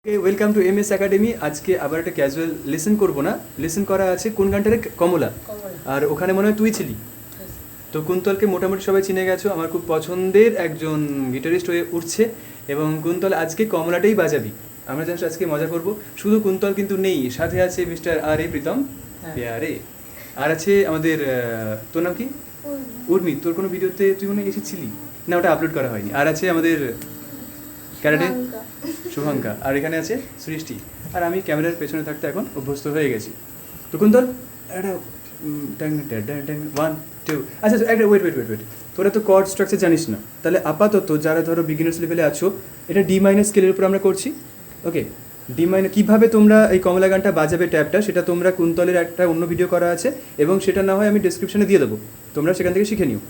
Welcome to MS academy. আজকে আবার একটা ক্যাজুয়াল লেসন করবো না, লেসন করা আছে কোন গানটারে? কমলা। আর ওখানে মনে হয় তুই ছিলি। তো কুন্তলকে মোটামুটি সবাই চিনে গেছো, আমার খুব পছন্দের একজন গিটারিস্ট হয়ে উঠছে এবং কুন্তল আজকে কমলাটাই বাজাবি। আমরা জাস্ট আজকে মজা করব। শুধু কুন্তল কিন্তু নেই, সাথে আছে মিস্টার আর এ প্রীতম আরে, আর আছে আমাদের তোর নাম কি? উর্মি। তোর কোনো ভিডিওতে তুই মনে হয় এসেছিলি না, ওটা আপলোড করা হয়নি। আর আছে আমাদের ক্যারাটে শুভাঙ্কা, আর এখানে আছে সৃষ্টি। আর আমি ক্যামেরার পেছনে থাকতে এখন অভ্যস্ত হয়ে গেছি। তো কুন্তল একটা 1 2 আচ্ছা একটা ওয়েট, তোরা তো কর্ড স্ট্রাকচার জানিস না, তাহলে আপাতত যারা ধরো বিগিনার্স লেভেলে আছো, এটা ডি মাইনার স্কেলের উপর আমরা করছি। ওকে, ডি মাইনার কীভাবে তোমরা এই কমলা গানটা বাজাবে ট্যাবটা, সেটা তোমরা কুন্তলের একটা অন্য ভিডিও করা আছে এবং সেটা না হয় আমি ডিসক্রিপশনে দিয়ে দেবো, তোমরা সেখান থেকে শিখে নিও।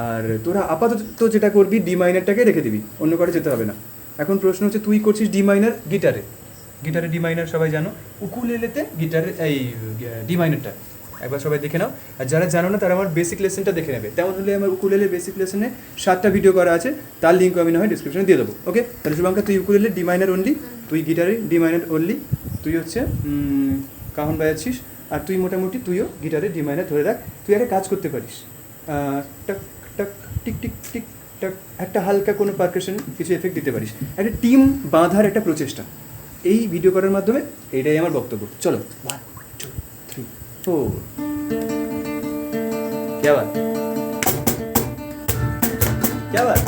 আর তোরা আপাতত যেটা করবি, ডি মাইনারটাকে রেখে দিবি, অন্য করে যেতে হবে না। এখন প্রশ্ন হচ্ছে, তুই করছিস ডি মাইনার গিটারে, ডি মাইনার সবাই জানো, উকুলেলেতে গিটারে এই ডি মাইনারটা একবার সবাই দেখে নাও। আর যারা জানো না তারা আমার বেসিক লেসনটা দেখে নেবে। তেমন হলে আমার উকুলেলে বেসিক লেসনে 7টা ভিডিও করা আছে, তার লিঙ্কও আমি না হয় ডিসক্রিপশনে দিয়ে দেবো। ওকে, তাহলে শুভাঙ্কা তুই উকুলেলে ডি মাইনার অনলি, তুই গিটারে ডি মাইনার অনলি, তুই হচ্ছে কাহন বাজাচ্ছিস, আর তুই মোটামুটি তুইও গিটারে ডি মাইনার ধরে রাখ। তুই একটা কাজ করতে পারিস, টাক টাক টিক টিক টিক টাক, একটা হালকা কোনো পারকাশন কিছু এফেক্ট দিতে পারিস। একটা টিম বাঁধার একটা প্রচেষ্টা এই ভিডিও করার মাধ্যমে, এইটাই আমার বক্তব্য। চলো 1 2 3 4 क्या बात क्या बात।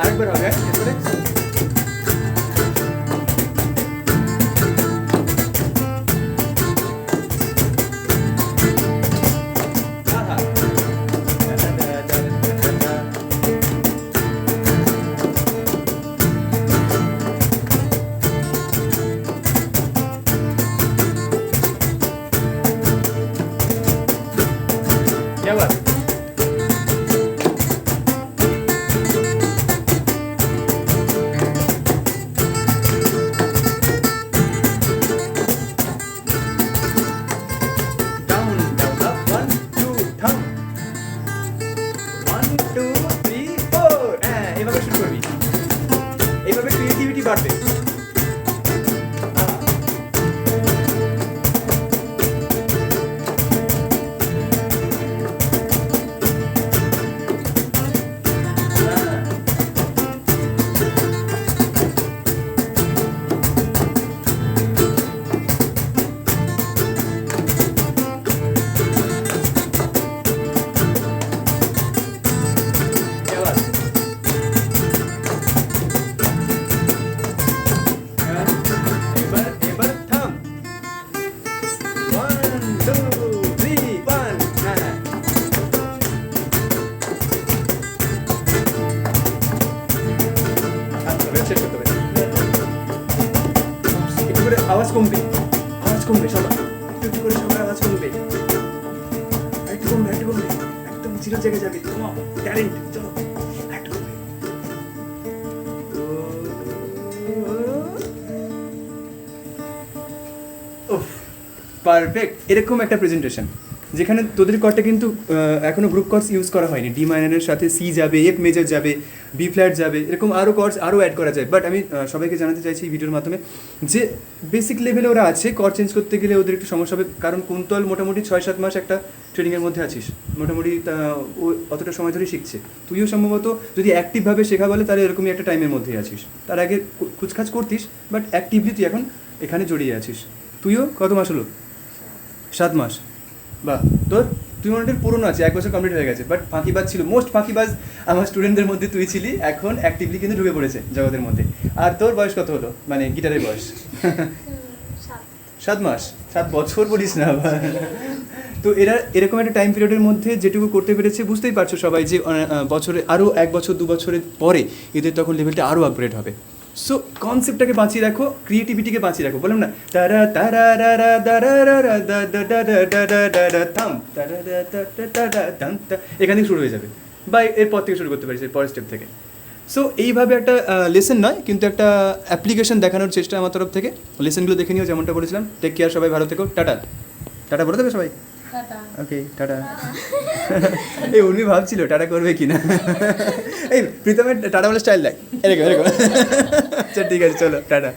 আরেকবার হবে এরপরে। क्या बात। এইভাবে শুরু করবি, এইভাবে ক্রিয়েটিভিটি বাড়বে। আওয়াজ কমবে, সবাই একটু করে, সবার আওয়াজ কমবে, একটু কমবে, একদম জিরো জায়গায় যাবে। তোমার ট্যালেন্ট, চলো একটু কমবে। ওফ পারফেক্ট। এরকম একটা প্রেজেন্টেশন যেখানে তোদের কর্ডটা কিন্তু এখনও গ্রুপ কর্ডস ইউজ করা হয়নি। ডি মাইনারের সাথে সি যাবে, এফ মেজর যাবে, বি ফ্ল্যাট যাবে, এরকম আরও কর্ডস আরও অ্যাড করা যায়। বাট আমি সবাইকে জানাতে চাইছি এই ভিডিওর মাধ্যমে যে বেসিক লেভেলে ওরা আছে, কর্ড চেঞ্জ করতে গেলে ওদের একটু সমস্যা হবে। কারণ কুন্তল মোটামুটি 6-7 মাস একটা ট্রেনিংয়ের মধ্যে আছিস, মোটামুটি ও অতটা সময় ধরে শিখছে। তুইও সম্ভবত যদি অ্যাক্টিভভাবে শেখা বলে তাহলে এরকমই একটা টাইমের মধ্যেই আছিস। তার আগে খুচখাচ করতিস, বাট অ্যাক্টিভলি তুই এখন এখানে জড়িয়ে আছিস। তুইও কত মাস হলো? 7 মাস। বাহ, তোর তুই মনে হয় পুরনো আছে, 1 বছর কমপ্লিট হয়ে গেছে। বাট ফাঁকিবাজ ছিল, মোস্ট ফাঁকিবাজ আমার স্টুডেন্টদের মধ্যে তুই ছিলি। এখন অ্যাক্টিভলি কিন্তু ঢুকে পড়েছে জগতের মধ্যে। আর তোর বয়স কত হলো, মানে গিটারের বয়স? 7 মাস। 7 বছর বলিস না আবার। তো এরা এরকম একটা টাইম পিরিয়ডের মধ্যে যেটুকু করতে পেরেছে, বুঝতেই পারছো সবাই যে বছরে আরও 1 বছর 2 বছরের পরে এদের তখন লেভেলটা আরও আপগ্রেড হবে। সো কনসেপ্টটাকে বাঁচিয়ে রাখো, ক্রিয়েটিভিটিকে বাঁচিয়ে রাখো। বললাম না তারা তারা রা রা দারা রা রা দা দা দা দা দা দা দা দা থাম তারা দা দা দা দা দা দাম তা, এখান থেকে শুরু হয়ে যাবে, বা এরপর থেকে শুরু করতে পারিস, এর পরের স্টেপ থেকে। সো এইভাবে একটা লেসন নয় কিন্তু একটা অ্যাপ্লিকেশন দেখানোর চেষ্টা আমার তরফ থেকে। লেসনগুলো দেখে নিও যেমনটা বলেছিলাম। টেক কেয়ার, সবাই ভালো থেকো, টাটা। টাটা বলে দেবে সবাই? ওকে টাটা। এই উর্মি ভাবছিল টাটা করবে কি না। এই প্রীতমের টাটা বলে স্টাইল দেখ, এরকম এরকম। আচ্ছা ঠিক আছে, চলো টাটা।